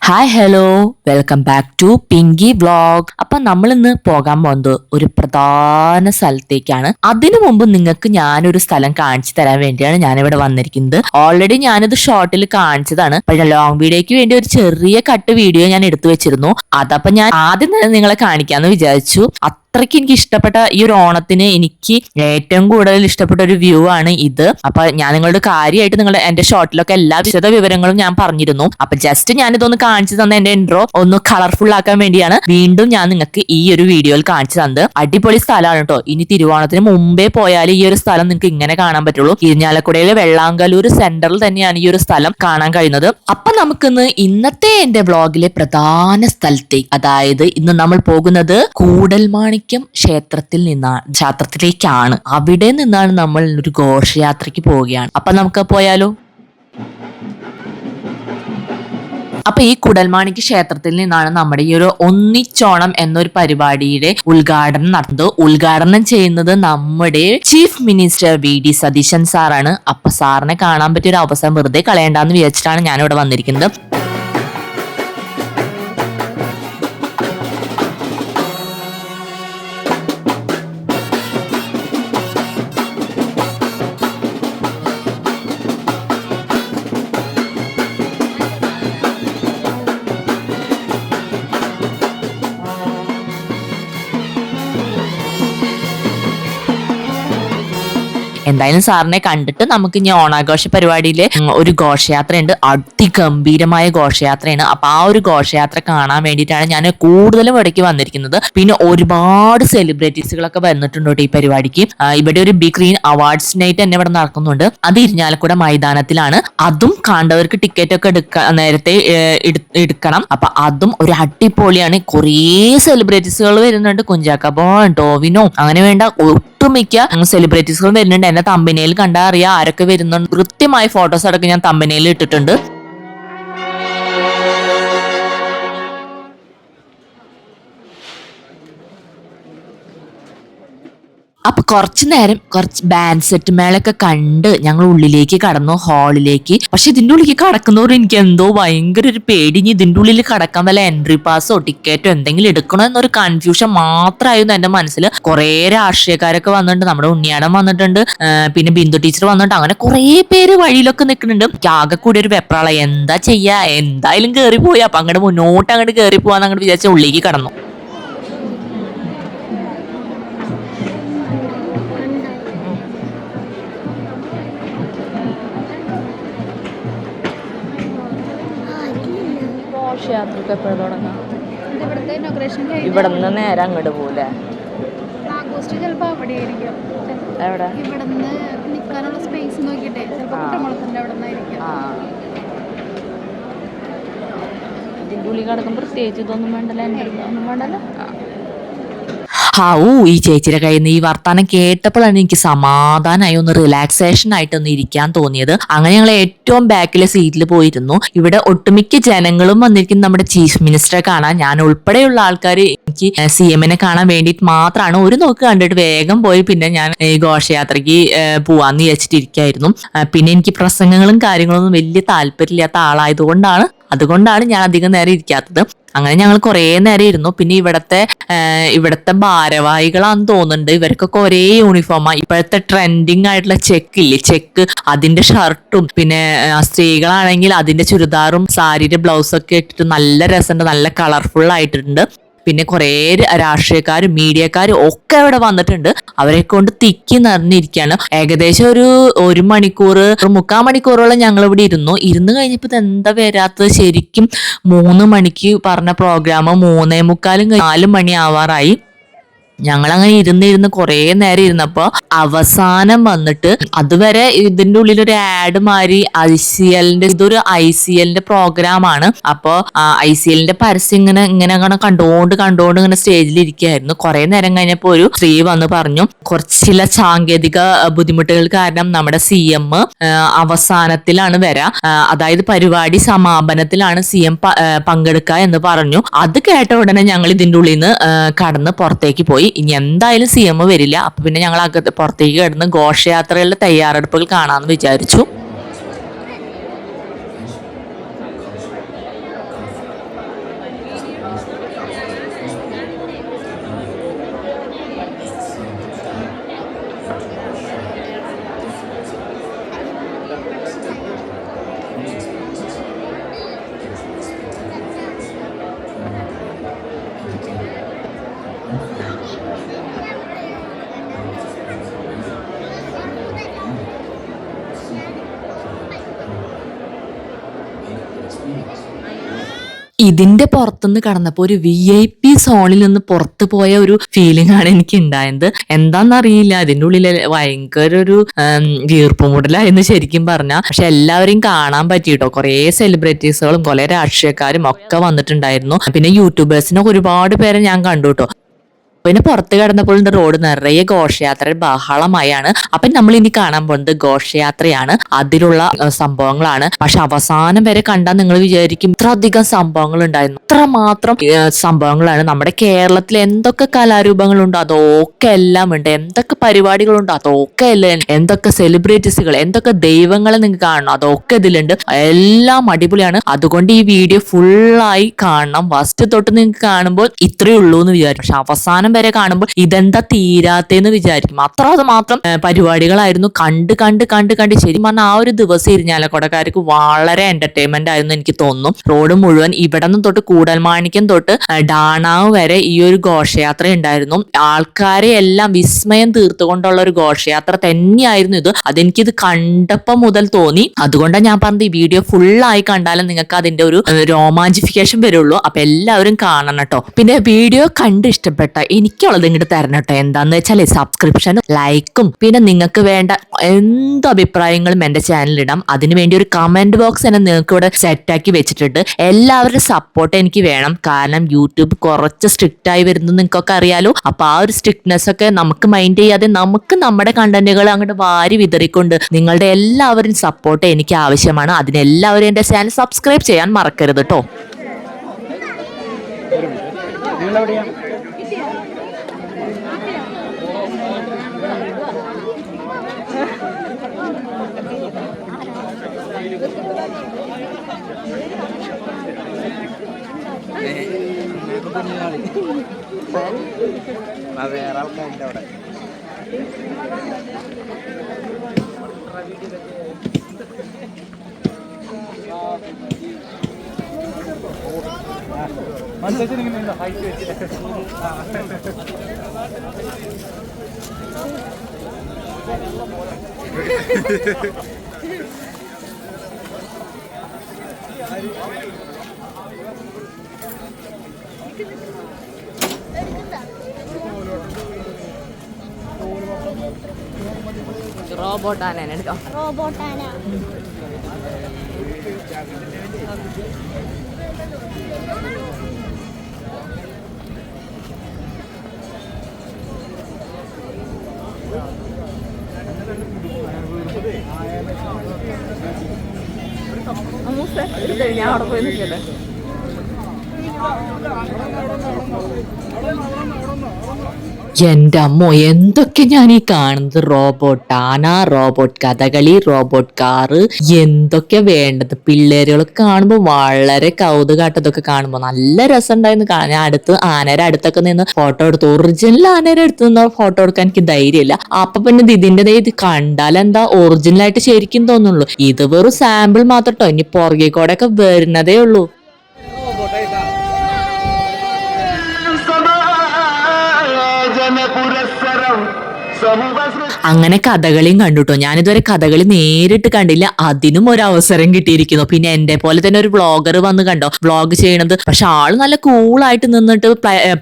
Hi hello, welcome back to Pinky vlog. അപ്പൊ നമ്മൾ ഇന്ന് പോകാൻ പോകുന്നത് ഒരു പ്രധാന സ്ഥലത്തേക്കാണ്. അതിനു മുമ്പ് നിങ്ങൾക്ക് ഞാനൊരു സ്ഥലം കാണിച്ചു തരാൻ വേണ്ടിയാണ് ഞാനിവിടെ വന്നിരിക്കുന്നത്. ഓൾറെഡി ഞാനിത് ഷോർട്ടിൽ കാണിച്ചതാണ്. പക്ഷെ ലോങ് വീഡിയോയ്ക്ക് വേണ്ടി ഒരു ചെറിയ കട്ട് വീഡിയോ ഞാൻ എടുത്തു വെച്ചിരുന്നു. അതപ്പൊ ഞാൻ ആദ്യം തന്നെ നിങ്ങളെ കാണിക്കാന്ന് വിചാരിച്ചു. അത്രയ്ക്ക് എനിക്ക് ഇഷ്ടപ്പെട്ട ഈ ഒരു ഓണത്തിന് എനിക്ക് ഏറ്റവും കൂടുതൽ ഇഷ്ടപ്പെട്ട ഒരു വ്യൂ ആണ് ഇത്. അപ്പൊ ഞാൻ നിങ്ങളുടെ കാര്യമായിട്ട് നിങ്ങളുടെ എന്റെ ഷോർട്ടിലൊക്കെ എല്ലാ വിശദ വിവരങ്ങളും ഞാൻ പറഞ്ഞിരുന്നു. അപ്പൊ ജസ്റ്റ് ഞാൻ ഇതൊന്ന് കാണിച്ചു തന്ന എന്റെ ഇൻട്രോ ഒന്ന് കളർഫുൾ ആക്കാൻ വേണ്ടിയാണ് വീണ്ടും ഞാൻ നിങ്ങൾക്ക് ഈ ഒരു വീഡിയോയിൽ കാണിച്ചു തന്നത്. അടിപൊളി സ്ഥലമാണ് കേട്ടോ. ഇനി തിരുവോണത്തിന് മുമ്പേ പോയാൽ ഈ ഒരു സ്ഥലം നിങ്ങൾക്ക് ഇങ്ങനെ കാണാൻ പറ്റുള്ളൂ. ഇരിഞ്ഞാലക്കുടയിലെ വെള്ളാങ്കല്ലൂർ സെന്ററിൽ തന്നെയാണ് ഈ ഒരു സ്ഥലം കാണാൻ കഴിയുന്നത്. അപ്പൊ നമുക്കിന്ന് ഇന്നത്തെ എന്റെ വ്ളോഗിലെ പ്രധാന സ്ഥലത്തേക്ക്, അതായത് ഇന്ന് നമ്മൾ പോകുന്നത് കൂടൽമാണിക്യം ക്ഷേത്രത്തിലേക്കാണ്. അവിടെ നിന്നാണ് നമ്മൾ ഒരു ഘോഷയാത്രയ്ക്ക് പോവുകയാണ്. അപ്പൊ നമുക്ക് പോയാലോ? അപ്പൊ ഈ കുടൽമാണിക്യ ക്ഷേത്രത്തിൽ നിന്നാണ് നമ്മുടെ ഈ ഒരു ഒന്നിച്ചോണം എന്നൊരു പരിപാടിയുടെ ഉദ്ഘാടനം നടന്നത്. ഉദ്ഘാടനം ചെയ്യുന്നത് നമ്മുടെ ചീഫ് മിനിസ്റ്റർ വി.ഡി. സതീശൻ സാറാണ്. അപ്പൊ സാറിനെ കാണാൻ പറ്റിയ ഒരു അവസരം വെറുതെ കളയണ്ടെന്ന് വിചാരിച്ചിട്ടാണ് ഞാനിവിടെ വന്നിരിക്കുന്നത്. എന്തായാലും സാറിനെ കണ്ടിട്ട് നമുക്ക് ഇനി ഓണാഘോഷ പരിപാടിയിലെ ഒരു ഘോഷയാത്രയുണ്ട്. അതിഗംഭീരമായ ഘോഷയാത്രയാണ്. അപ്പൊ ആ ഒരു ഘോഷയാത്ര കാണാൻ വേണ്ടിയിട്ടാണ് ഞാൻ കൂടുതലും ഇവിടേക്ക് വന്നിരിക്കുന്നത്. പിന്നെ ഒരുപാട് സെലിബ്രിറ്റീസുകളൊക്കെ വന്നിട്ടുണ്ട് ഈ പരിപാടിക്ക്. ഇവിടെ ഒരു ബിഗ് സ്ക്രീൻ അവാർഡ്സ് നൈറ്റ് തന്നെ ഇവിടെ നടക്കുന്നുണ്ട്. അത് ഇരിഞ്ഞാലക്കുട മൈതാനത്തിലാണ്. അതും കണ്ടവർക്ക് ടിക്കറ്റ് ഒക്കെ നേരത്തെ എടുക്കണം. അപ്പൊ അതും ഒരു അടിപൊളിയാണ്. കുറേ സെലിബ്രിറ്റീസുകൾ വരുന്നുണ്ട്. കുഞ്ചാക്കോ, ടോവിനോ, അങ്ങനെ വേണ്ട ഒട്ടുമിക്ക സെലിബ്രിറ്റീസുകൾ വരുന്നുണ്ട്. എന്റെ തമ്പനയിൽ കണ്ടാൽ അറിയാം ആരൊക്കെ വരുന്നുണ്ട്. കൃത്യമായ ഫോട്ടോസ് അടക്കം ഞാൻ തമ്പനയിൽ ഇട്ടിട്ടുണ്ട്. അപ്പൊ കുറച്ചു നേരം കുറച്ച് ബാൻഡ് സെറ്റ് മേളൊക്കെ കണ്ട് ഞങ്ങൾ ഉള്ളിലേക്ക് കടന്നു, ഹാളിലേക്ക്. പക്ഷെ ഇതിന്റെ ഉള്ളിലേക്ക് കടക്കുന്നവർ എനിക്ക് എന്തോ ഭയങ്കര ഒരു പേടി. ഇനി ഇതിന്റെ ഉള്ളിൽ കടക്കാൻ വല്ല എൻട്രി പാസോ ടിക്കറ്റോ എന്തെങ്കിലും എടുക്കണോ എന്നൊരു കൺഫ്യൂഷൻ മാത്രമായിരുന്നു എന്റെ മനസ്സിൽ. കുറെ രാഷ്ട്രീയക്കാരൊക്കെ വന്നിട്ടുണ്ട്. നമ്മുടെ ഉണ്ണിയാടൻ വന്നിട്ടുണ്ട്, പിന്നെ ബിന്ദു ടീച്ചർ വന്നിട്ടുണ്ട്. അങ്ങനെ കുറെ പേര് വഴിയിലൊക്കെ നിൽക്കുന്നുണ്ട്. ആകെ കൂടി ഒരു വെപ്രാള. എന്താ ചെയ്യാ, എന്തായാലും കയറി പോയി. അപ്പൊ അങ്ങോട്ട് മുന്നോട്ട് അങ്ങോട്ട് കയറി പോവാന്ന് അങ്ങോട്ട് വിചാരിച്ച ഉള്ളിലേക്ക് കടന്നു. യാത്രക്ക് എപ്പോഴും തുടങ്ങാം? ഇവിടെ നിന്ന് നേരെ അങ്ങോട്ട് പോകൂലേ? എവിടെ? ഇതിൻ്റെ ഉള്ളിൽ കിടക്കും. പ്രത്യേകിച്ച് ഇതൊന്നും വേണ്ടല്ലോ, ഒന്നും വേണ്ടല്ലോ. ഈ ചേച്ചിയുടെ കയ്യിൽ നിന്ന് ഈ വർത്താനം കേട്ടപ്പോഴാണ് എനിക്ക് സമാധാനമായി, ഒന്ന് റിലാക്സേഷൻ ആയിട്ടൊന്ന് ഇരിക്കാൻ തോന്നിയത്. അങ്ങനെ ഞങ്ങൾ ഏറ്റവും ബാക്കിലെ സീറ്റിൽ പോയിരുന്നു. ഇവിടെ ഒട്ടുമിക്ക ജനങ്ങളും വന്നിരിക്കുന്നത് നമ്മുടെ ചീഫ് മിനിസ്റ്ററെ കാണാൻ. ഞാൻ ഉൾപ്പെടെയുള്ള ആൾക്കാർ എനിക്ക് CM-നെ കാണാൻ വേണ്ടിയിട്ട് മാത്രമാണ്. ഒരു നോക്ക് കണ്ടിട്ട് വേഗം പോയി. പിന്നെ ഞാൻ ഈ ഘോഷയാത്രയ്ക്ക് പോവാന്ന് വിചാരിച്ചിട്ടിരിക്കായിരുന്നു. പിന്നെ എനിക്ക് പ്രസംഗങ്ങളും കാര്യങ്ങളൊന്നും വലിയ താല്പര്യമില്ലാത്ത അതുകൊണ്ടാണ് ഞാൻ അധികം നേരം ഇരിക്കാത്തത്. അങ്ങനെ ഞങ്ങൾ കുറേ നേരം ഇരുന്നു. പിന്നെ ഇവിടത്തെ ഭാരവാഹികളാന്ന് തോന്നുന്നുണ്ട്. ഇവർക്കൊക്കെ ഒരേ യൂണിഫോമാണ്. ഇപ്പോഴത്തെ ട്രെൻഡിങ് ആയിട്ടുള്ള ചെക്ക് അതിന്റെ ഷർട്ടും, പിന്നെ സ്ത്രീകളാണെങ്കിൽ അതിന്റെ ചുരിദാറും സാരിയുടെ ബ്ലൗസൊക്കെ ഇട്ടിട്ട് നല്ല രസമുണ്ട്, നല്ല കളർഫുൾ ആയിട്ടുണ്ട്. പിന്നെ കുറേ രാഷ്ട്രീയക്കാരും മീഡിയക്കാരും ഒക്കെ ഇവിടെ വന്നിട്ടുണ്ട്. അവരെ കൊണ്ട് തിക്കി നിറഞ്ഞിരിക്കുകയാണ്. ഏകദേശം ഒരു മണിക്കൂർ, 3/4 മണിക്കൂറോളം ഞങ്ങൾ ഇവിടെ ഇരുന്ന് കഴിഞ്ഞപ്പോൾ ഇത് എന്താ വരാത്തത്? ശരിക്കും 3 മണിക്ക് പറഞ്ഞ പ്രോഗ്രാം 3:45, 4 മണി ആവാറായി. ഞങ്ങളങ്ങനെ ഇരുന്ന് കുറേ നേരം ഇരുന്നപ്പോൾ അവസാനം വന്നിട്ട്, അതുവരെ ഇതിന്റെ ഉള്ളിൽ ഒരു ആഡ് മാറി ഇതൊരു ICLന്റെ പ്രോഗ്രാമാണ്. അപ്പോൾ ICLന്റെ പരസ്യം ഇങ്ങനെ കണ്ടോണ്ട് ഇങ്ങനെ സ്റ്റേജിൽ ഇരിക്കുകയായിരുന്നു. കുറെ നേരം കഴിഞ്ഞപ്പോൾ ഒരു സ്ത്രീ വന്ന് പറഞ്ഞു, ചില സാങ്കേതിക ബുദ്ധിമുട്ടുകൾ കാരണം നമ്മുടെ CM അവസാനത്തിലാണ് അതായത് പരിപാടി സമാപനത്തിലാണ് CM പങ്കെടുക്കുക എന്ന് പറഞ്ഞു. അത് കേട്ട ഉടനെ ഞങ്ങൾ ഇതിന്റെ ഉള്ളിൽ നിന്ന് കടന്ന് പുറത്തേക്ക് പോയി. ഇനി എന്തായാലും CM വരില്ല. അപ്പൊ പിന്നെ ഞങ്ങൾ പുറത്തേക്ക് കിടന്ന് ഘോഷയാത്രകളുടെ തയ്യാറെടുപ്പുകൾ കാണാമെന്ന് വിചാരിച്ചു. ഇതിന്റെ പുറത്തുനിന്ന് കടന്നപ്പോ ഒരു VIP സോണിൽ നിന്ന് പുറത്തു പോയ ഒരു ഫീലിംഗ് ആണ് എനിക്ക് ഉണ്ടായത്. എന്താന്നറിയില്ല, അതിന്റെ ഉള്ളിൽ ഭയങ്കര ഒരു വീർപ്പുമുടലായിരുന്നു ശരിക്കും പറഞ്ഞാൽ. പക്ഷെ എല്ലാവരെയും കാണാൻ പറ്റിട്ടോ. കുറെ സെലിബ്രിറ്റീസുകളും കുറെ രാഷ്ട്രീയക്കാരും ഒക്കെ വന്നിട്ടുണ്ടായിരുന്നു. പിന്നെ യൂട്യൂബേഴ്സിനൊക്കെ ഒരുപാട് പേരെ ഞാൻ കണ്ടു കേട്ടോ. പിന്നെ പുറത്ത് കിടന്നപ്പോൾ റോഡ് നിറയെ ഘോഷയാത്ര ബഹളമായാണ്. അപ്പൊ നമ്മൾ ഇനി കാണാൻ പോകുന്നത് ഘോഷയാത്രയാണ്, അതിലുള്ള സംഭവങ്ങളാണ്. പക്ഷെ അവസാനം വരെ കണ്ടാൽ നിങ്ങൾ വിചാരിക്കും ഇത്ര അധികം സംഭവങ്ങൾ ഉണ്ടായിരുന്നു. അത്രമാത്രം സംഭവങ്ങളാണ്. നമ്മുടെ കേരളത്തിൽ എന്തൊക്കെ കലാരൂപങ്ങളുണ്ടോ അതൊക്കെ എല്ലാം ഉണ്ട്, എന്തൊക്കെ പരിപാടികളുണ്ടോ അതൊക്കെ എല്ലാം, എന്തൊക്കെ സെലിബ്രിറ്റീസുകൾ, എന്തൊക്കെ ദൈവങ്ങളെ നിങ്ങൾക്ക് കാണണം അതൊക്കെ ഇതിലുണ്ട്. എല്ലാം അടിപൊളിയാണ്. അതുകൊണ്ട് ഈ വീഡിയോ ഫുള്ളായി കാണണം. ഫസ്റ്റ് തൊട്ട് നിങ്ങൾക്ക് കാണുമ്പോൾ ഇത്രയേ ഉള്ളൂ എന്ന് വിചാരിക്കും. പക്ഷെ അവസാനം വരെ കാണുമ്പോൾ ഇതെന്താ തീരാത്തേന്ന് വിചാരിക്കും. മാത്രം പരിപാടികളായിരുന്നു. കണ്ട് കണ്ട് കണ്ട് കണ്ട് ശരി പറഞ്ഞാൽ ആ ഒരു ദിവസം ഇരിഞ്ഞാലക്കുടക്കാർക്ക് വളരെ എന്റർടൈൻമെന്റ് ആയിരുന്നു എനിക്ക് തോന്നുന്നു. റോഡ് മുഴുവൻ ഇവിടെ നിന്ന് തൊട്ട് കൂടൽമാണിക്യം തൊട്ട് ഡാണാവ് വരെ ഈ ഒരു ഘോഷയാത്ര ഉണ്ടായിരുന്നു. ആൾക്കാരെ എല്ലാം വിസ്മയം തീർത്തുകൊണ്ടുള്ള ഒരു ഘോഷയാത്ര തന്നെയായിരുന്നു ഇത്. അതെനിക്കിത് കണ്ടപ്പോ മുതൽ തോന്നി. അതുകൊണ്ടാണ് ഞാൻ പറഞ്ഞത് ഈ വീഡിയോ ഫുള്ളായി കണ്ടാലും നിങ്ങൾക്ക് അതിന്റെ ഒരു രോമാഞ്ചിഫിക്കേഷൻ വരുള്ളൂ. അപ്പൊ എല്ലാവരും കാണണം കേട്ടോ. പിന്നെ വീഡിയോ കണ്ട് ഇഷ്ടപ്പെട്ട എനിക്കുള്ളത് ഇങ്ങോട്ട് തരണം കേട്ടോ. എന്താന്ന് വെച്ചാൽ സബ്സ്ക്രിപ്ഷനും ലൈക്കും പിന്നെ നിങ്ങൾക്ക് വേണ്ട എന്ത് അഭിപ്രായങ്ങളും എന്റെ ചാനലിൽ ഇടാം. അതിനുവേണ്ടി ഒരു കമന്റ് ബോക്സ് തന്നെ നിങ്ങൾക്ക് ഇവിടെ സെറ്റാക്കി വെച്ചിട്ടുണ്ട്. എല്ലാവരുടെ സപ്പോർട്ട് എനിക്ക് വേണം. കാരണം യൂട്യൂബ് കുറച്ച് സ്ട്രിക്റ്റ് ആയി വരുന്നത് നിങ്ങൾക്കൊക്കെ അറിയാലോ. അപ്പൊ ആ ഒരു സ്ട്രിക്ട്നെസ് ഒക്കെ നമുക്ക് മൈൻഡ് ചെയ്യാതെ നമുക്ക് നമ്മുടെ കണ്ടന്റുകൾ അങ്ങോട്ട് വാരി വിതറിക്കൊണ്ട് നിങ്ങളുടെ എല്ലാവരും സപ്പോർട്ട് എനിക്ക് ആവശ്യമാണ്. അതിനെല്ലാവരും എന്റെ ചാനൽ സബ്സ്ക്രൈബ് ചെയ്യാൻ മറക്കരുത് കേട്ടോ. വേറെ ആൾക്കാരുണ്ട് അവിടെ. മനസ്സിലിങ്ങനെ ഹൈറ്റ് വെച്ച് റോബോട്ടാന എടുക്കാം. റോബോട്ടാന ഞാൻ അവിടെ പോയി നിൽക്കട്ടെ. എന്റെ അമ്മോ, എന്തൊക്കെ ഞാൻ ഈ കാണുന്നത്. റോബോട്ട് ആന, റോബോട്ട് കഥകളി, റോബോട്ട് കാറ്, എന്തൊക്കെ വേണ്ടത്. പിള്ളേരുകളൊക്കെ കാണുമ്പോൾ വളരെ കൗതുകാട്ടതൊക്കെ കാണുമ്പോൾ നല്ല രസം ഉണ്ടായിരുന്നു. ഞാൻ ആനയുടെ അടുത്തൊക്കെ നിന്ന് ഫോട്ടോ എടുത്തു. ഒറിജിനൽ ആനയുടെ അടുത്ത് നിന്ന് ഫോട്ടോ എടുക്കാൻ എനിക്ക് ധൈര്യമില്ല. അപ്പൊ പിന്നെ ഇതിന്റെ ഇത് കണ്ടാൽ എന്താ ഒറിജിനൽ ആയിട്ട് ശരിക്കും തോന്നുള്ളൂ. ഇത് വെറും സാമ്പിൾ മാത്രം കേട്ടോ. ഇനി പുറകെ കൂടെ ഒക്കെ വരുന്നതേ ഉള്ളൂ. അങ്ങനെ കഥകളിയും കണ്ടുട്ടോ. ഞാനിതുവരെ കഥകളി നേരിട്ട് കണ്ടില്ല, അതിനും ഒരു അവസരം കിട്ടിയിരിക്കുന്നു. പിന്നെ എന്റെ പോലെ തന്നെ ഒരു വ്ളോഗർ വന്ന് കണ്ടോ വ്ളോഗ് ചെയ്യണത്. പക്ഷെ ആള് നല്ല കൂളായിട്ട് നിന്നിട്ട്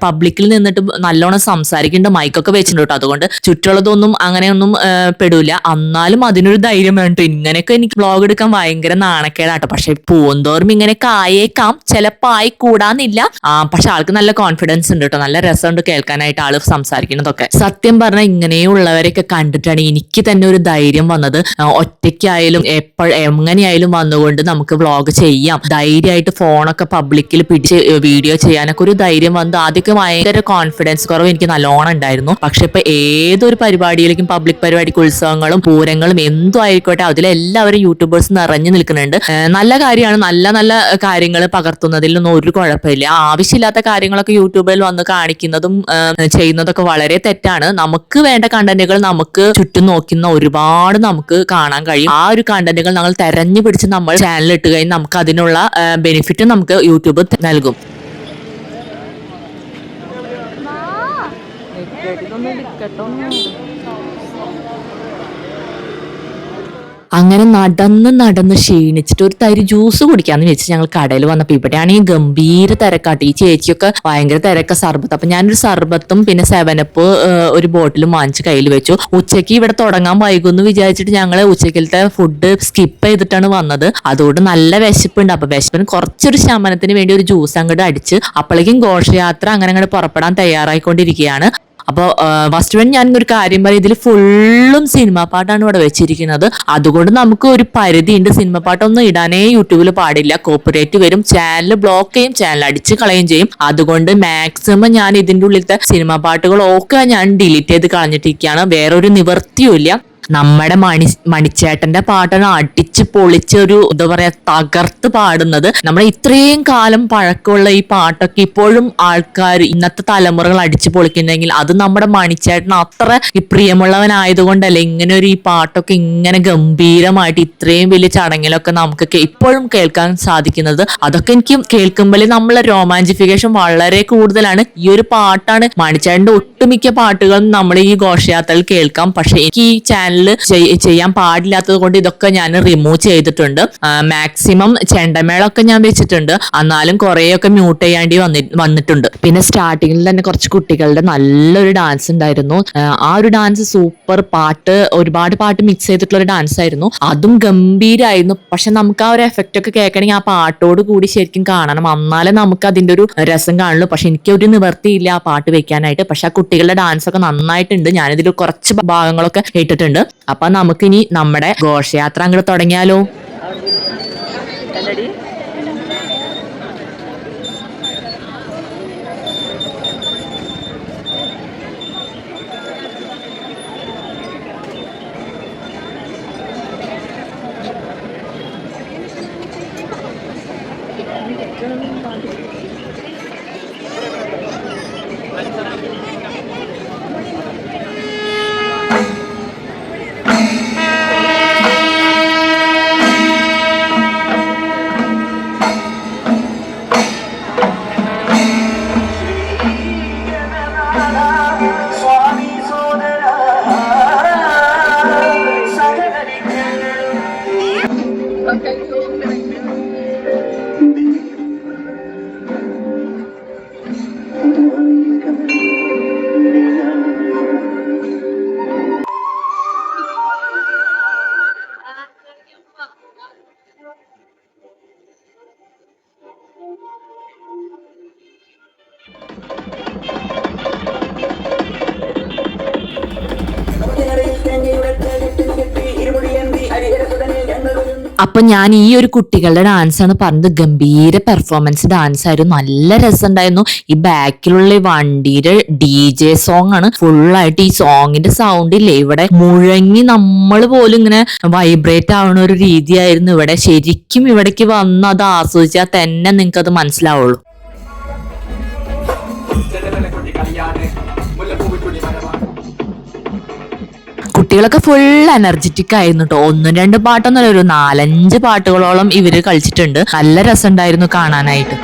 പബ്ലിക്കിൽ നിന്നിട്ട് നല്ലോണം സംസാരിക്കുന്നുണ്ട്. മൈക്കൊക്കെ വെച്ചിട്ടുണ്ട് കേട്ടോ. അതുകൊണ്ട് ചുറ്റുള്ളതൊന്നും അങ്ങനെയൊന്നും പെടൂല. എന്നാലും അതിനൊരു ധൈര്യം വേണ്ട. ഇങ്ങനെയൊക്കെ എനിക്ക് വ്ളോഗ് എടുക്കാൻ ഭയങ്കര നാണക്കേടാട്ടോ. പക്ഷെ പൂന്തോറും ഇങ്ങനെയൊക്കെ ആയേക്കാം, ചിലപ്പോ ആയി കൂടാന്നില്ല. പക്ഷെ ആൾക്ക് നല്ല കോൺഫിഡൻസ് ഉണ്ട് കേട്ടോ. നല്ല രസമുണ്ട് കേൾക്കാനായിട്ട് ആള് സംസാരിക്കുന്നതൊക്കെ. സത്യം പറഞ്ഞാൽ ഇങ്ങനെയുള്ളവരെയൊക്കെ കണ്ടിട്ടാണ് എനിക്ക് തന്നെ ഒരു ധൈര്യം വന്നത്. ഒറ്റയ്ക്കായാലും എങ്ങനെയായാലും വന്നുകൊണ്ട് നമുക്ക് വ്ളോഗ് ചെയ്യാം, ധൈര്യമായിട്ട് ഫോണൊക്കെ പബ്ലിക്കിൽ പിടിച്ച് വീഡിയോ ചെയ്യാനൊക്കെ ഒരു ധൈര്യം വന്നു. ആദ്യമൊക്കെ ഭയങ്കര കോൺഫിഡൻസ് കുറവ് എനിക്ക് നല്ലോണം ഉണ്ടായിരുന്നു. പക്ഷെ ഇപ്പൊ ഏതൊരു പരിപാടിയിലേക്കും, പബ്ലിക് പരിപാടിക്ക്, ഉത്സവങ്ങളും പൂരങ്ങളും എന്തും ആയിക്കോട്ടെ, അതിലെല്ലാവരും യൂട്യൂബേഴ്സ് നിറഞ്ഞു നിൽക്കുന്നുണ്ട്. നല്ല കാര്യമാണ്. നല്ല നല്ല കാര്യങ്ങൾ പകർത്തുന്നതിലൊന്നും ഒരു കുഴപ്പമില്ല. ആവശ്യമില്ലാത്ത കാര്യങ്ങളൊക്കെ യൂട്യൂബിൽ വന്ന് കാണിക്കുന്നതും ചെയ്യുന്നതൊക്കെ വളരെ തെറ്റാണ്. നമുക്ക് വേണ്ട കണ്ടന്റുകൾ നമുക്ക് ചുറ്റും നോക്കുന്ന ഒരുപാട് നമുക്ക് കാണാൻ കഴിയും. ആ ഒരു കണ്ടന്റുകൾ നമ്മൾ തെരഞ്ഞു പിടിച്ച് നമ്മൾ ചാനൽ ഇട്ട് കഴിഞ്ഞാൽ നമുക്ക് അതിനുള്ള ബെനിഫിറ്റ് നമുക്ക് യൂട്യൂബ് നൽകും. അങ്ങനെ നടന്ന് ക്ഷീണിച്ചിട്ട് ഒരു തരി ജ്യൂസ് കുടിക്കാന്ന് വെച്ച് ഞങ്ങൾ കടയിൽ വന്നപ്പോൾ ഇവിടെയാണെങ്കിൽ ഗംഭീര തിരക്കാട്ട്. ഈ ചേച്ചിയൊക്കെ ഭയങ്കര തിരക്ക സർബത്ത്. അപ്പൊ ഞാനൊരു സർബത്തും പിന്നെ 7up ഒരു ബോട്ടിലും വാങ്ങിച്ച് കയ്യിൽ വെച്ചു. ഉച്ചയ്ക്ക് ഇവിടെ തുടങ്ങാൻ വൈകുമെന്ന് വിചാരിച്ചിട്ട് ഞങ്ങൾ ഉച്ചക്കലത്തെ ഫുഡ് സ്കിപ്പ് ചെയ്തിട്ടാണ് വന്നത്. അതുകൊണ്ട് നല്ല വിശപ്പുണ്ട്. അപ്പൊ വിശപ്പിന് കുറച്ചൊരു ശമനത്തിന് വേണ്ടി ഒരു ജ്യൂസ് അങ്ങോട്ട് അടിച്ച് അപ്പോഴേക്കും ഘോഷയാത്ര അങ്ങനെ അങ്ങോട്ട് പുറപ്പെടാൻ തയ്യാറായിക്കൊണ്ടിരിക്കുകയാണ്. അപ്പോൾ ഫസ്റ്റ് വൺ ഞാൻ ഒരു കാര്യം പറയും, ഇതിൽ ഫുള്ളും സിനിമ പാട്ടാണ് ഇവിടെ വെച്ചിരിക്കുന്നത്. അതുകൊണ്ട് നമുക്ക് ഒരു പരിധിയുണ്ട്. സിനിമ പാട്ടൊന്നും ഇടാനേ യൂട്യൂബിൽ പാടില്ല, കോപ്പിറൈറ്റ് വരും, ചാനൽ ബ്ലോക്ക് ചെയ്യും, ചാനൽ അടിച്ച് കളയും ചെയ്യും. അതുകൊണ്ട് മാക്സിമം ഞാൻ ഇതിൻ്റെ ഉള്ളിലത്തെ സിനിമ പാട്ടുകളൊക്കെ ഞാൻ ഡിലീറ്റ് ചെയ്ത് കളഞ്ഞിട്ടിരിക്കുകയാണ്. വേറൊരു നിവൃത്തിയുമില്ല. നമ്മുടെ മണിച്ചേട്ടന്റെ പാട്ടാണ് അടിച്ച് പൊളിച്ച് ഒരു എന്താ പറയാ തകർത്ത് പാടുന്നത്. നമ്മുടെ ഇത്രയും കാലം പഴക്കമുള്ള ഈ പാട്ടൊക്കെ ഇപ്പോഴും ആൾക്കാർ ഇന്നത്തെ തലമുറകൾ അടിച്ചു പൊളിക്കുന്നെങ്കിൽ അത് നമ്മുടെ മണിച്ചേട്ടൻ അത്ര പ്രിയമുള്ളവനായതുകൊണ്ടല്ലേ ഇങ്ങനെ ഒരു ഈ പാട്ടൊക്കെ ഇങ്ങനെ ഗംഭീരമായിട്ട് ഇത്രയും വലിയ ചടങ്ങിലൊക്കെ നമുക്ക് ഇപ്പോഴും കേൾക്കാൻ സാധിക്കുന്നത്. അതൊക്കെ എനിക്ക് കേൾക്കുമ്പോൾ നമ്മളെ രോമാഞ്ചിഫിക്കേഷൻ വളരെ കൂടുതലാണ്. ഈ ഒരു പാട്ടാണ് മണിച്ചേട്ടന്റെ ഒട്ടുമിക്ക പാട്ടുകളും നമ്മൾ ഈ ഘോഷയാത്രയിൽ കേൾക്കാം. പക്ഷെ എനിക്ക് ഈ ചാനൽ ചെയ്യാൻ പാടില്ലാത്തത് കൊണ്ട് ഇതൊക്കെ ഞാൻ റിമൂവ് ചെയ്തിട്ടുണ്ട്. മാക്സിമം ചെണ്ടമേളൊക്കെ ഞാൻ വെച്ചിട്ടുണ്ട്, എന്നാലും കുറേയൊക്കെ മ്യൂട്ട് ചെയ്യാണ്ടി വന്നിട്ടുണ്ട്. പിന്നെ സ്റ്റാർട്ടിങ്ങിൽ തന്നെ കുറച്ച് കുട്ടികളുടെ നല്ലൊരു ഡാൻസ് ഉണ്ടായിരുന്നു. ആ ഒരു ഡാൻസ് സൂപ്പർ. ഒരുപാട് പാട്ട് മിക്സ് ചെയ്തിട്ടുള്ള ഒരു ഡാൻസ് ആയിരുന്നു. അതും ഗംഭീരായിരുന്നു. പക്ഷെ നമുക്ക് ആ ഒരു എഫക്റ്റ് ഒക്കെ കേൾക്കണമെങ്കിൽ ആ പാട്ടോട് കൂടി ശരിക്കും കാണണം, എന്നാലേ നമുക്ക് അതിന്റെ ഒരു രസം കാണുള്ളൂ. പക്ഷെ എനിക്ക് ഒരു നിവർത്തിയില്ല ആ പാട്ട് വെക്കാനായിട്ട്. പക്ഷെ ആ കുട്ടികളുടെ ഡാൻസ് ഒക്കെ നന്നായിട്ടുണ്ട്. ഞാനിതിൽ കുറച്ച് ഭാഗങ്ങളൊക്കെ കേട്ടിട്ടുണ്ട്. അപ്പൊ നമുക്കിനി നമ്മുടെ ഘോഷയാത്ര അങ്ങോട്ട് തുടങ്ങിയാലോ? അപ്പൊ ഞാൻ ഈ ഒരു കുട്ടികളുടെ ഡാൻസ് ആണ് പറഞ്ഞത്. ഗംഭീര പെർഫോമൻസ് ഡാൻസ് ആയിരുന്നു, നല്ല രസമുണ്ടായിരുന്നു. ഈ ബാക്കിലുള്ള വണ്ടിയുടെ DJ സോങ് ആണ് ഫുള്ളായിട്ട്. ഈ സോങ്ങിന്റെ സൗണ്ട് ഇല്ലേ ഇവിടെ മുഴങ്ങി നമ്മൾ പോലും ഇങ്ങനെ വൈബ്രേറ്റ് ആവുന്ന ഒരു രീതിയായിരുന്നു ഇവിടെ. ശരിക്കും ഇവിടേക്ക് വന്ന് അത് ആസ്വദിച്ചാൽ തന്നെ നിങ്ങൾക്ക് അത് മനസ്സിലാവുള്ളൂ. കുട്ടികളൊക്കെ ഫുൾ എനർജറ്റിക് ആയിരുന്നു കേട്ടോ. 1-2 പാട്ടൊന്നുമല്ല, ഒരു 4-5 പാട്ടുകളോളം ഇവര് കളിച്ചിട്ടുണ്ട്. നല്ല രസമുണ്ടായിരുന്നു കാണാനായിട്ട്.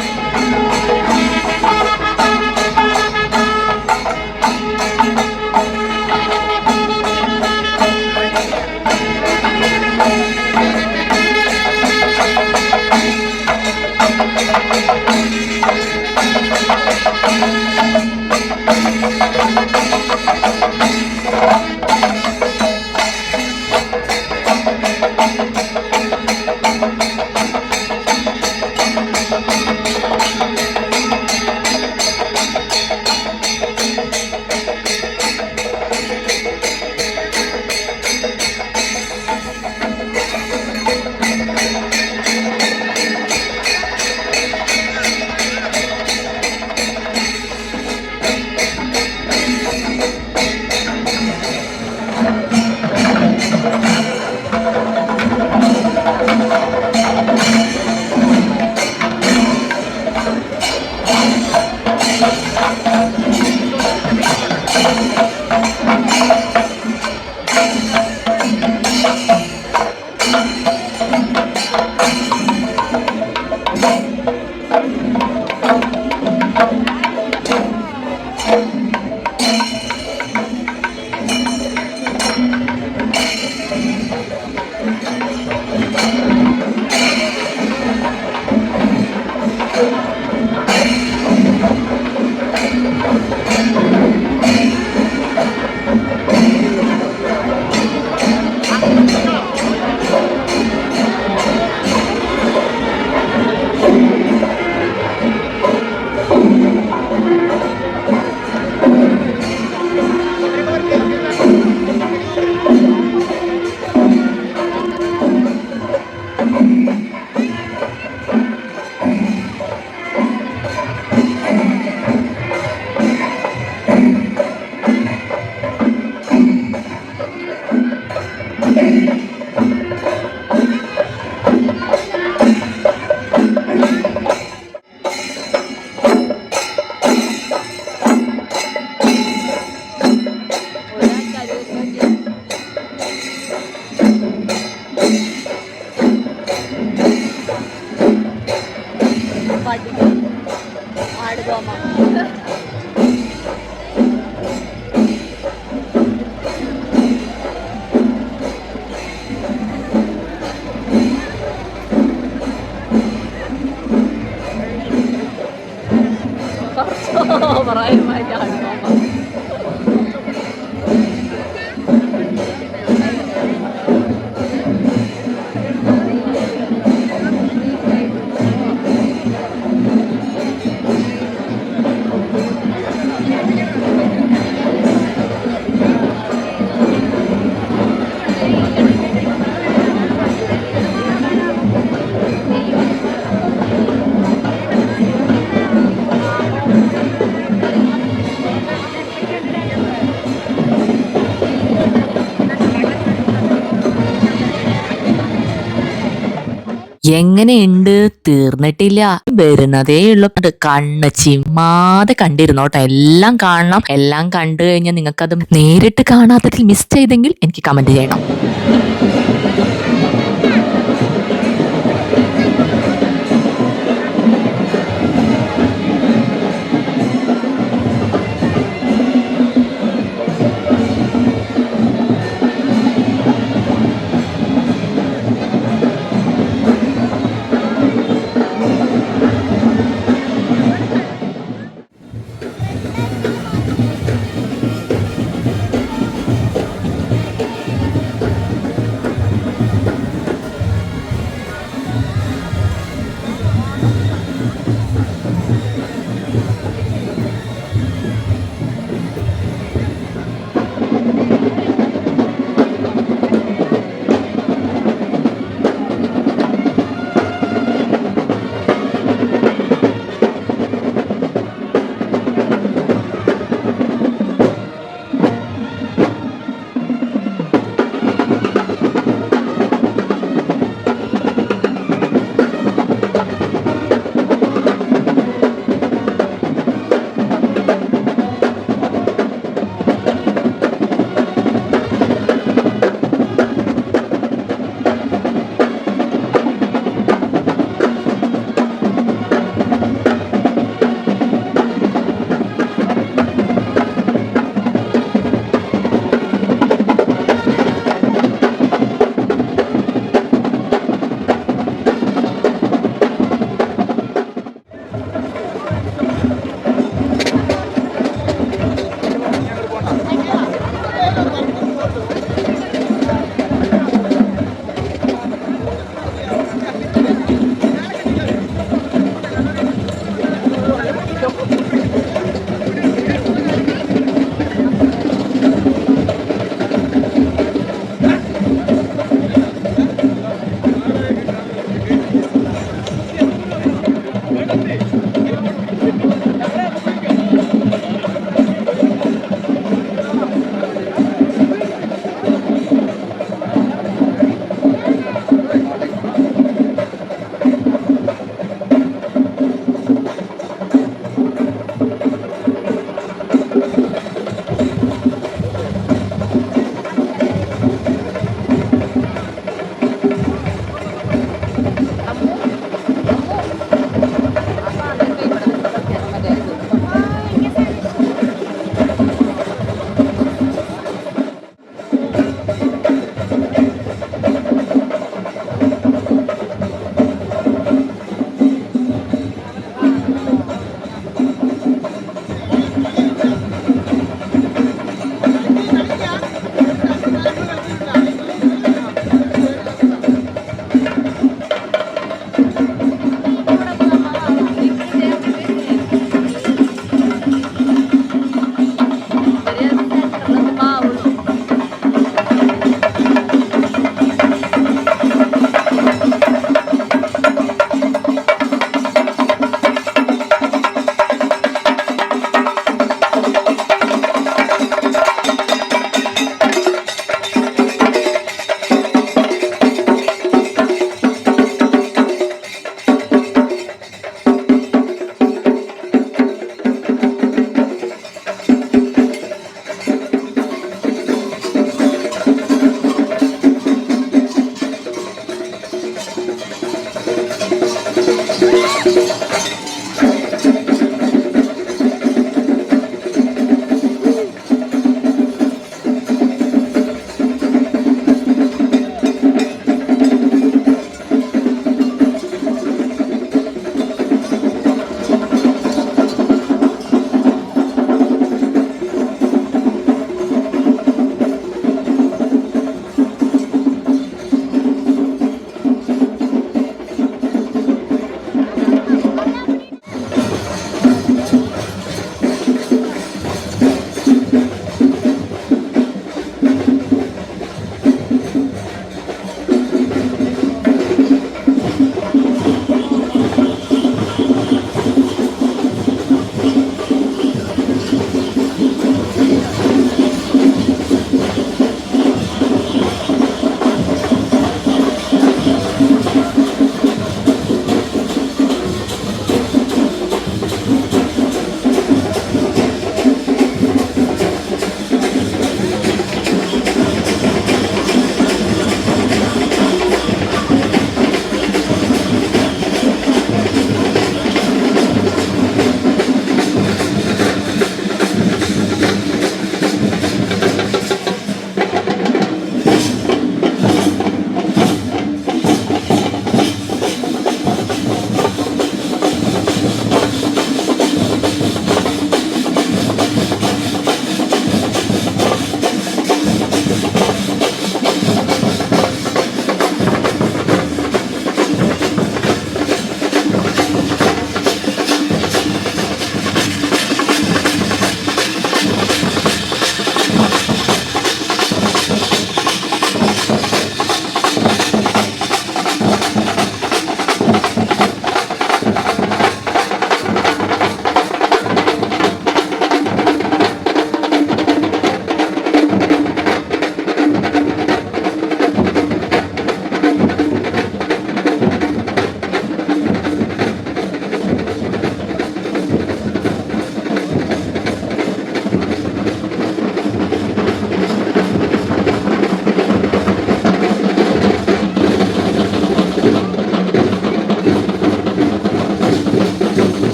എങ്ങനെയുണ്ട്? തീർന്നിട്ടില്ല, വരുന്നതേ ഉള്ളൂ. കണ്ണ് ചിമ്മാതെ കണ്ടിരുന്നോട്ടെ, എല്ലാം കാണണം. എല്ലാം കണ്ടു കഴിഞ്ഞാൽ നിങ്ങൾക്കത് നേരിട്ട് കാണാത്തതിൽ മിസ് ചെയ്തെങ്കിൽ എനിക്ക് കമന്റ് ചെയ്യണം.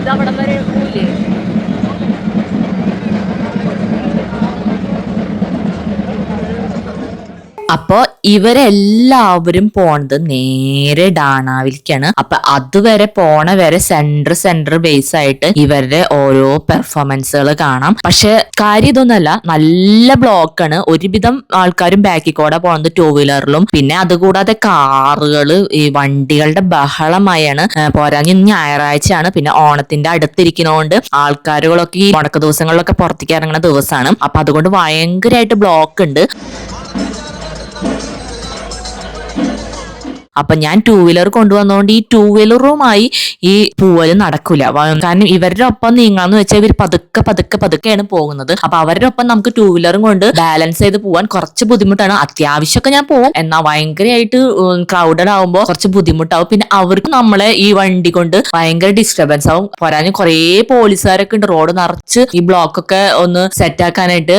ഇത് അവിടെ വരെ പോയില്ലേ? അപ്പൊ ഇവരെല്ലാവരും പോണത് നേരെ ഡാണാവിലേക്കാണ്. അപ്പൊ അതുവരെ പോണ വരെ സെന്റർ ബേസ് ആയിട്ട് ഇവരുടെ ഓരോ പെർഫോമൻസുകൾ കാണാം. പക്ഷെ കാര്യം ഇതൊന്നല്ല, നല്ല ബ്ലോക്കാണ്. ഒരുവിധം ആൾക്കാരും ബാക്കിൽ കൂടെ പോണത് ടൂ വീലറിലും, പിന്നെ അതുകൂടാതെ കാറുകള്, ഈ വണ്ടികളുടെ ബഹളമായാണ്. പോരാഞ്ഞ് ഞായറാഴ്ചയാണ്, പിന്നെ ഓണത്തിന്റെ അടുത്തിരിക്കുന്നതുകൊണ്ട് ആൾക്കാരുകളൊക്കെ ഈ മുടക്ക ദിവസങ്ങളിലൊക്കെ പുറത്തേക്ക് ഇറങ്ങുന്ന ദിവസമാണ്. അപ്പൊ അതുകൊണ്ട് ഭയങ്കരമായിട്ട് ബ്ലോക്ക് ഉണ്ട്. അപ്പൊ ഞാൻ ടൂ വീലർ കൊണ്ടുവന്നതുകൊണ്ട് ഈ ടൂ വീലറുമായി ഈ പൂവല് നടക്കൂല. കാരണം ഇവരുടെ ഒപ്പം നീങ്ങാന്ന് വെച്ചാൽ ഇവർ പതുക്കെയാണ് പോകുന്നത്. അപ്പൊ അവരുടെ ഒപ്പം നമുക്ക് ടൂ വീലറും കൊണ്ട് ബാലൻസ് ചെയ്ത് പോകാൻ കുറച്ച് ബുദ്ധിമുട്ടാണ്. അത്യാവശ്യമൊക്കെ ഞാൻ പോകും, എന്നാൽ ഭയങ്കരമായിട്ട് ക്രൗഡഡ് ആവുമ്പോൾ കുറച്ച് ബുദ്ധിമുട്ടാവും. പിന്നെ അവർക്ക് നമ്മളെ ഈ വണ്ടി കൊണ്ട് ഭയങ്കര ഡിസ്റ്റർബൻസ് ആവും. പോരാഞ്ഞ് കുറേ പോലീസുകാരൊക്കെ ഉണ്ട്. റോഡ് നിറച്ച് ഈ ബ്ലോക്ക് ഒക്കെ ഒന്ന് സെറ്റ് ആക്കാനായിട്ട്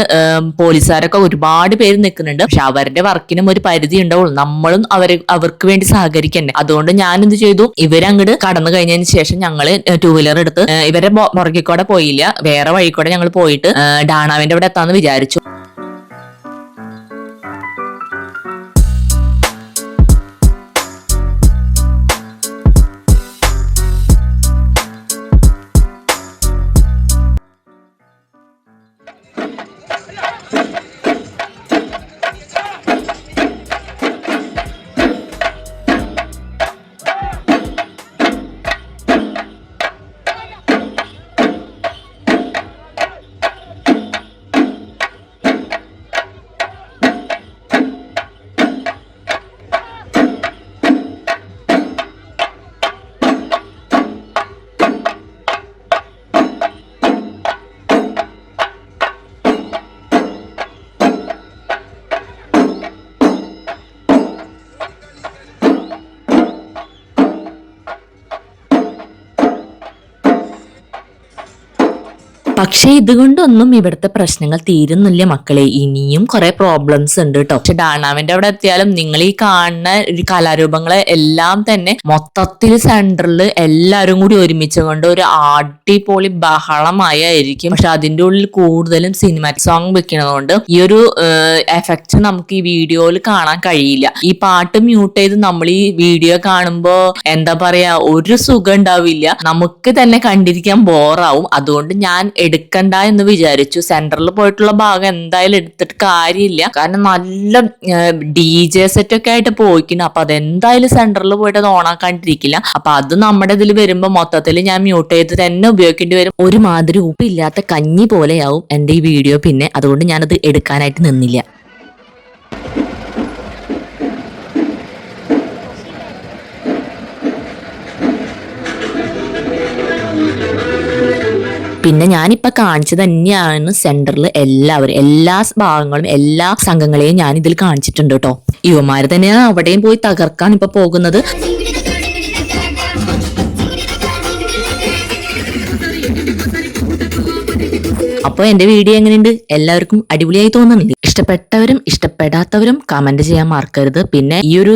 പോലീസുകാരൊക്കെ ഒരുപാട് പേര് നിൽക്കുന്നുണ്ട്. പക്ഷെ അവരുടെ വർക്കിനും ഒരു പരിധി ഉണ്ടാവുള്ളൂ. നമ്മളും അവർക്ക് വേണ്ടി സഹകരിക്കണ്ടേ. അതുകൊണ്ട് ഞാൻ എന്ത് ചെയ്തു, ഇവരങ്ങോട്ട് കടന്നു കഴിഞ്ഞതിന് ശേഷം ഞങ്ങള് ടൂ വീലർ എടുത്ത് ഇവരെ പുറകെ കൂടെ പോയില്ല, വേറെ വഴി കൂടെ ഞങ്ങൾ പോയിട്ട് ഡാണാവിന്റെ അവിടെ എത്താന്ന് വിചാരിച്ചു. പക്ഷെ ഇതുകൊണ്ടൊന്നും ഇവിടുത്തെ പ്രശ്നങ്ങൾ തീരുന്നില്ല മക്കളെ. ഇനിയും കുറെ പ്രോബ്ലംസ് ഉണ്ട് കേട്ടോ. പക്ഷെ ഡാണാവിന്റെ അവിടെ എത്തിയാലും നിങ്ങൾ ഈ കാണുന്ന ഒരു കലാരൂപങ്ങളെ എല്ലാം തന്നെ മൊത്തത്തിൽ സെന്ററിൽ എല്ലാവരും കൂടി ഒരുമിച്ച് കൊണ്ട് ഒരു അടിപൊളി ബഹളമായിരിക്കും. പക്ഷെ അതിന്റെ ഉള്ളിൽ കൂടുതലും സിനിമാറ്റിക് സോങ് വെക്കുന്നതുകൊണ്ട് ഈ ഒരു എഫക്റ്റ് നമുക്ക് ഈ വീഡിയോയിൽ കാണാൻ കഴിയില്ല. ഈ പാട്ട് മ്യൂട്ട് ചെയ്ത് നമ്മൾ ഈ വീഡിയോ കാണുമ്പോ എന്താ പറയാ, ഒരു സുഖം ഉണ്ടാവില്ല, നമുക്ക് തന്നെ കണ്ടിരിക്കാൻ ബോറാവും. അതുകൊണ്ട് ഞാൻ എടുക്കണ്ട എന്ന് വിചാരിച്ചു. സെന്ററിൽ പോയിട്ടുള്ള ഭാഗം എന്തായാലും എടുത്തിട്ട് കാര്യമില്ല, കാരണം നല്ല DJ സെറ്റ് ഒക്കെ ആയിട്ട് പോയിക്കുന്നു. അപ്പൊ അതെന്തായാലും സെന്ററിൽ പോയിട്ട് അത് ഓണാക്കാണ്ടിരിക്കില്ല. അപ്പൊ അത് നമ്മുടെ ഇതിൽ വരുമ്പോ മൊത്തത്തിൽ ഞാൻ മ്യൂട്ട് ചെയ്ത് തന്നെ ഉപയോഗിക്കേണ്ടി വരും. ഒരുമാതിരി ഉപ്പില്ലാത്ത കഞ്ഞി പോലെയാവും എന്റെ ഈ വീഡിയോ. പിന്നെ അതുകൊണ്ട് ഞാനത് എടുക്കാനായിട്ട് നിന്നില്ല. പിന്നെ ഞാനിപ്പോ കാണിച്ചത് തന്നെയാണ് സെന്ററിൽ എല്ലാ ഭാഗങ്ങളും എല്ലാ സംഘങ്ങളെയും ഞാൻ ഇതിൽ കാണിച്ചിട്ടുണ്ട് കേട്ടോ. യുവമാര് തന്നെയാണ് അവിടെയും പോയി തകർക്കാൻ ഇപ്പൊ പോകുന്നത്. അപ്പൊ എന്റെ വീഡിയോ എങ്ങനെയുണ്ട്? എല്ലാവർക്കും അടിപൊളിയായി തോന്നുന്നുണ്ട്? ഇഷ്ടപ്പെട്ടവരും ഇഷ്ടപ്പെടാത്തവരും കമന്റ് ചെയ്യാൻ മറക്കരുത്. പിന്നെ ഈ ഒരു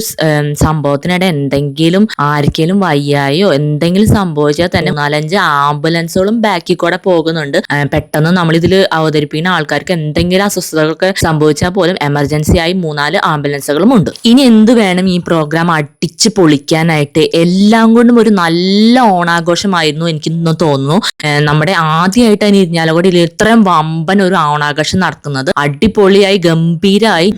സംഭവത്തിനിടെ എന്തെങ്കിലും ആർക്കെങ്കിലും വയ്യായോ എന്തെങ്കിലും സംഭവിച്ചാൽ തന്നെ 4-5 ആംബുലൻസുകളും ബാക്കിൽ കൂടെ പോകുന്നുണ്ട്. പെട്ടെന്ന് നമ്മൾ ഇതിൽ അവതരിപ്പിക്കുന്ന ആൾക്കാർക്ക് എന്തെങ്കിലും അസ്വസ്ഥതകളൊക്കെ സംഭവിച്ചാൽ പോലും എമർജൻസി ആയി 3-4 ആംബുലൻസുകളും ഉണ്ട്. ഇനി എന്ത് വേണം ഈ പ്രോഗ്രാം അടിച്ച് പൊളിക്കാനായിട്ട്. എല്ലാം കൊണ്ടും ഒരു നല്ല ഓണാഘോഷമായിരുന്നു എനിക്കിന്ന് തോന്നുന്നു. നമ്മുടെ ആദ്യമായിട്ട് അതിന് ഇരിഞ്ഞാലക്കുടയിൽ ഇത്രയും വമ്പൻ ഒരു ഓണാഘോഷം നടത്തുന്നത്. അടിപൊളിയായി ഗംഭീരായി.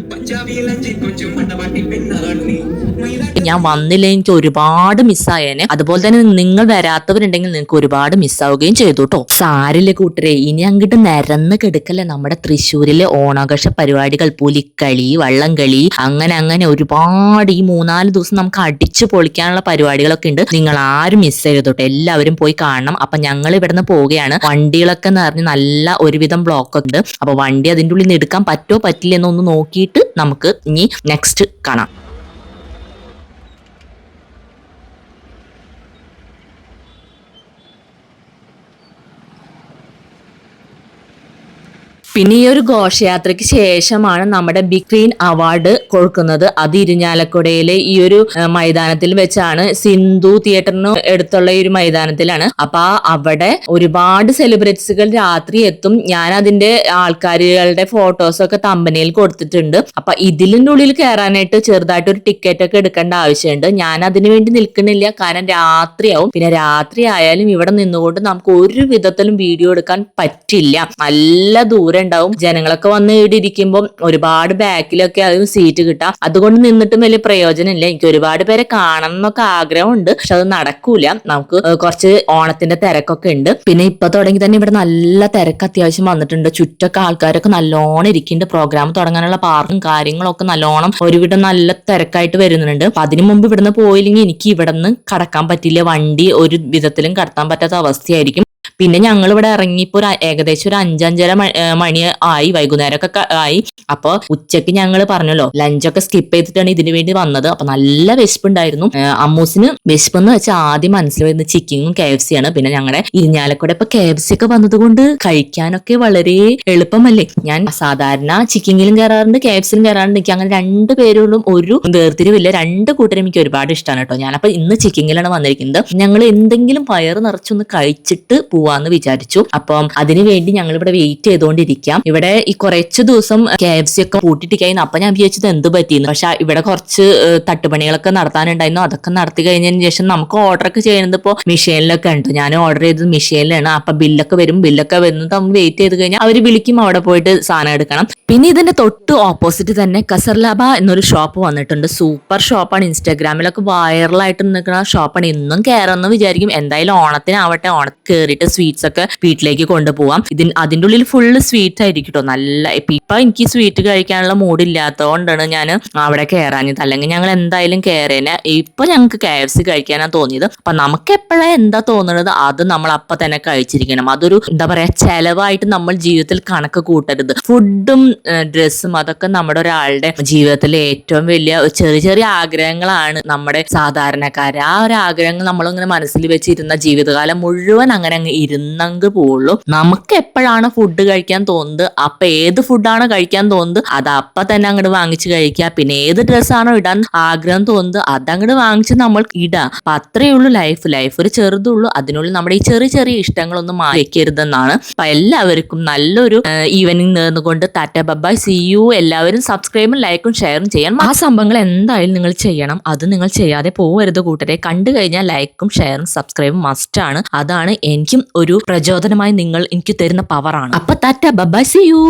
ഞാൻ വന്നില്ല, എനിക്ക് ഒരുപാട് മിസ്സായേനെ. അതുപോലെ തന്നെ നിങ്ങൾ വരാത്തവരുണ്ടെങ്കിൽ നിങ്ങൾക്ക് ഒരുപാട് മിസ്സാവുകയും ചെയ്തു കേട്ടോ. സാരില്ലേ കൂട്ടരെ, ഇനി അങ്ങോട്ട് നിരന്ന് കെടുക്കല്ലേ നമ്മുടെ തൃശ്ശൂരിലെ ഓണാഘോഷ പരിപാടികൾ. പുലിക്കളി, വള്ളംകളി, അങ്ങനെ ഒരുപാട് ഈ 3-4 ദിവസം നമുക്ക് അടിച്ചു പൊളിക്കാനുള്ള പരിപാടികളൊക്കെ ഉണ്ട്. നിങ്ങൾ ആരും മിസ് ചെയ്തോട്ടെ, എല്ലാവരും പോയി കാണണം. അപ്പൊ ഞങ്ങൾ ഇവിടുന്ന് പോവുകയാണ്. വണ്ടികളൊക്കെ നിറഞ്ഞ് നല്ല ഒരുവിധം ബ്ലോക്ക് ഉണ്ട്. അപ്പൊ വണ്ടി അതിൻ്റെ ഉള്ളിൽ നിന്ന് എടുക്കാൻ പറ്റുമോ പറ്റില്ല എന്നൊന്ന് നോക്കിയിട്ട് നമുക്ക് ഇനി നെക്സ്റ്റ് കാണാം. പിന്നെ ഈ ഒരു ഘോഷയാത്രയ്ക്ക് ശേഷമാണ് നമ്മുടെ ബിഗ് സ്ക്രീൻ അവാർഡ് കൊടുക്കുന്നത്. അത് ഇരിഞ്ഞാലക്കുടയിലെ ഈ ഒരു മൈതാനത്തിൽ വെച്ചാണ്, സിന്ധു തിയേറ്ററിന് അടുത്തുള്ള ഈ ഒരു മൈതാനത്തിലാണ്. അപ്പൊ അവിടെ ഒരുപാട് സെലിബ്രിറ്റീസുകൾ രാത്രി എത്തും. ഞാൻ അതിന്റെ ആൾക്കാരുകളുടെ ഫോട്ടോസൊക്കെ തമ്പനയിൽ കൊടുത്തിട്ടുണ്ട്. അപ്പൊ ഇതിലിന്റെ ഉള്ളിൽ കയറാനായിട്ട് ചെറുതായിട്ട് ഒരു ടിക്കറ്റ് ഒക്കെ എടുക്കേണ്ട ആവശ്യമുണ്ട്. ഞാൻ അതിനു വേണ്ടി നിൽക്കുന്നില്ല, കാരണം രാത്രിയാവും. പിന്നെ രാത്രി ആയാലും ഇവിടെ നിന്നുകൊണ്ട് നമുക്ക് ഒരു വിധത്തിലും വീഡിയോ എടുക്കാൻ പറ്റില്ല. നല്ല ദൂരം ഉണ്ടാവും. ജനങ്ങളൊക്കെ വന്ന് ഇവിടെ ഇരിക്കുമ്പോൾ ഒരുപാട് ബാക്കിലൊക്കെ അതും സീറ്റ് കിട്ടാം. അതുകൊണ്ട് നിന്നിട്ടും വലിയ പ്രയോജനമില്ല. എനിക്ക് ഒരുപാട് പേരെ കാണണം എന്നൊക്കെ ആഗ്രഹമുണ്ട്, പക്ഷെ അത് നടക്കൂല. നമുക്ക് കുറച്ച് ഓണത്തിന്റെ തിരക്കൊക്കെ ഉണ്ട്. പിന്നെ ഇപ്പൊ തുടങ്ങി തന്നെ ഇവിടെ നല്ല തിരക്ക് അത്യാവശ്യം വന്നിട്ടുണ്ട്. ചുറ്റൊക്കെ ആൾക്കാരൊക്കെ നല്ലോണം ഇരിക്കുന്നുണ്ട്. പ്രോഗ്രാം തുടങ്ങാനുള്ള പാർക്കും കാര്യങ്ങളൊക്കെ നല്ലോണം ഒരുവിധം നല്ല തിരക്കായിട്ട് വരുന്നുണ്ട്. അപ്പൊ അതിനു മുമ്പ് ഇവിടുന്ന് പോയില്ലെങ്കിൽ എനിക്ക് ഇവിടെ നിന്ന് കടക്കാൻ പറ്റില്ല. വണ്ടി ഒരു വിധത്തിലും കടത്താൻ പറ്റാത്ത അവസ്ഥയായിരിക്കും. പിന്നെ ഞങ്ങൾ ഇവിടെ ഇറങ്ങിയപ്പോ ഏകദേശം ഒരു 5-5:30 മണി ആയി, വൈകുന്നേരമൊക്കെ ആയി. അപ്പൊ ഉച്ചക്ക് ഞങ്ങൾ പറഞ്ഞല്ലോ ലഞ്ചൊക്കെ സ്കിപ്പ് ചെയ്തിട്ടാണ് ഇതിനു വേണ്ടി വന്നത്. അപ്പൊ നല്ല വിശപ്പുണ്ടായിരുന്നു. അമ്മൂസിന് വിശപ്പെന്ന് വെച്ചാൽ ആദ്യം മനസ്സിൽ വരുന്ന ചിക്കനും KFC ആണ്. പിന്നെ ഞങ്ങളുടെ ഇരിഞ്ഞാലക്കുട ഇപ്പൊ KFC ഒക്കെ വന്നത് കൊണ്ട് കഴിക്കാനൊക്കെ വളരെ എളുപ്പമല്ലേ. ഞാൻ സാധാരണ ചിക്കനിലും കയറാറുണ്ട്, KFCയിലും കയറാറുണ്ട്. എനിക്ക് അങ്ങനെ രണ്ടു പേരോടും ഒരു വേർതിരിവില്ല. രണ്ട് കൂട്ടരും എനിക്ക് ഒരുപാട് ഇഷ്ടമാണ് കേട്ടോ. ഞാനപ്പോ ഇന്ന് ചിക്കനിലാണ് വന്നിരിക്കുന്നത്. ഞങ്ങൾ എന്തെങ്കിലും വയറ് നിറച്ചൊന്ന് കഴിച്ചിട്ട് പോവാന്ന് വിചാരിച്ചു. അപ്പം അതിനുവേണ്ടി ഞങ്ങൾ ഇവിടെ വെയിറ്റ് ചെയ്തുകൊണ്ടിരിക്കാം. ഇവിടെ ഈ കുറച്ചു ദിവസം KFC ഒക്കെ പൂട്ടിട്ട് കഴിഞ്ഞു. അപ്പൊ ഞാൻ വിചാരിച്ചത് എന്ത് പറ്റിയെന്ന്. പക്ഷെ ഇവിടെ കുറച്ച് തട്ടുപണികളൊക്കെ നടത്താനുണ്ടായിരുന്നു. അതൊക്കെ നടത്തി കഴിഞ്ഞതിന് ശേഷം നമുക്ക് ഓർഡർ ഒക്കെ ചെയ്യുന്നത് ഇപ്പോൾ മിഷീനിലൊക്കെ ഉണ്ട്. ഞാൻ ഓർഡർ ചെയ്തത് മിഷീനിലാണ്. അപ്പൊ ബില്ലൊക്കെ വരുന്നത് നമ്മൾ വെയിറ്റ് ചെയ്ത് കഴിഞ്ഞാൽ അവർ വിളിക്കും, അവിടെ പോയിട്ട് സാധനം എടുക്കണം. പിന്നെ ഇതിന്റെ തൊട്ട് ഓപ്പോസിറ്റ് തന്നെ കസർലാബ എന്നൊരു ഷോപ്പ് വന്നിട്ടുണ്ട്. സൂപ്പർ ഷോപ്പാണ്. ഇൻസ്റ്റാഗ്രാമിലൊക്കെ വൈറലായിട്ട് നിൽക്കുന്ന ഷോപ്പാണ്. എന്നും കയറുമെന്ന് വിചാരിക്കും. എന്തായാലും ഓണത്തിനാവട്ടെ, ഓണത്തിന് കയറിയിട്ട് സ്വീറ്റ്സ് ഒക്കെ വീട്ടിലേക്ക് കൊണ്ടുപോവാം. അതിന്റെ ഉള്ളിൽ ഫുള്ള് സ്വീറ്റ് ആയിരിക്കും കേട്ടോ. നല്ല ഇപ്പൊ എനിക്ക് സ്വീറ്റ് കഴിക്കാനുള്ള മൂഡ് ഇല്ലാത്തതുകൊണ്ടാണ് ഞാൻ അവിടെ കയറാഞ്ഞത്. അല്ലെങ്കിൽ ഞങ്ങൾ എന്തായാലും കയറേനെ. ഇപ്പൊ ഞങ്ങൾക്ക് KFC കഴിക്കാനാണ് തോന്നിയത്. അപ്പൊ നമുക്ക് എപ്പോഴാ എന്താ തോന്നുന്നത് അത് നമ്മൾ അപ്പൊ തന്നെ കഴിച്ചിരിക്കണം. അതൊരു എന്താ പറയാ ചെലവായിട്ട് നമ്മൾ ജീവിതത്തിൽ കണക്ക് കൂട്ടരുത്. ഫുഡും ഡ്രസ്സും അതൊക്കെ നമ്മുടെ ഒരാളുടെ ജീവിതത്തിലെ ഏറ്റവും വലിയ ചെറിയ ചെറിയ ആഗ്രഹങ്ങളാണ് നമ്മുടെ സാധാരണക്കാര്. ആ ഒരു ആഗ്രഹങ്ങൾ നമ്മളിങ്ങനെ മനസ്സിൽ വെച്ചിരുന്ന ജീവിതകാലം മുഴുവൻ അങ്ങനെ അങ്ങ് ഇരുന്നെങ്കിൽ പോവുള്ളൂ. നമുക്ക് എപ്പോഴാണ് ഫുഡ് കഴിക്കാൻ തോന്നുന്നത്, അപ്പൊ ഏത് ഫുഡാണ് കഴിക്കാൻ തോന്നുന്നത് അത് അപ്പൊ തന്നെ അങ്ങോട്ട് വാങ്ങിച്ച് കഴിക്കുക. പിന്നെ ഏത് ഡ്രസ്സാണോ ഇടാൻ ആഗ്രഹം തോന്നുന്നത് അതങ്ങോട്ട് വാങ്ങിച്ച് നമ്മൾ ഇടുക. അപ്പൊ അത്രയേ ഉള്ളൂ ലൈഫ് ഒരു ചെറുതുള്ളൂ. അതിനുള്ളിൽ നമ്മുടെ ഈ ചെറിയ ചെറിയ ഇഷ്ടങ്ങളൊന്നും മാറ്റി വെക്കരുതെന്നാണ്. അപ്പൊ എല്ലാവർക്കും നല്ലൊരു ഈവനിങ് നേർന്നുകൊണ്ട് ടാറ്റ ബൈ സീ യു. എല്ലാവരും സബ്സ്ക്രൈബും ലൈക്കും ഷെയറും ചെയ്യാൻ. ആ സംഭവങ്ങൾ എന്തായാലും നിങ്ങൾ ചെയ്യണം. അത് നിങ്ങൾ ചെയ്യാതെ പോവരുത് കൂട്ടരെ. കണ്ടു കഴിഞ്ഞാൽ ലൈക്കും ഷെയറും സബ്സ്ക്രൈബും മസ്റ്റാണ്. അതാണ് എനിക്കും ഒരു പ്രചോദനമായി നിങ്ങൾ എനിക്ക് തരുന്ന പവറാണ്. അപ്പൊ ടാറ്റ ബൈ സീ യു.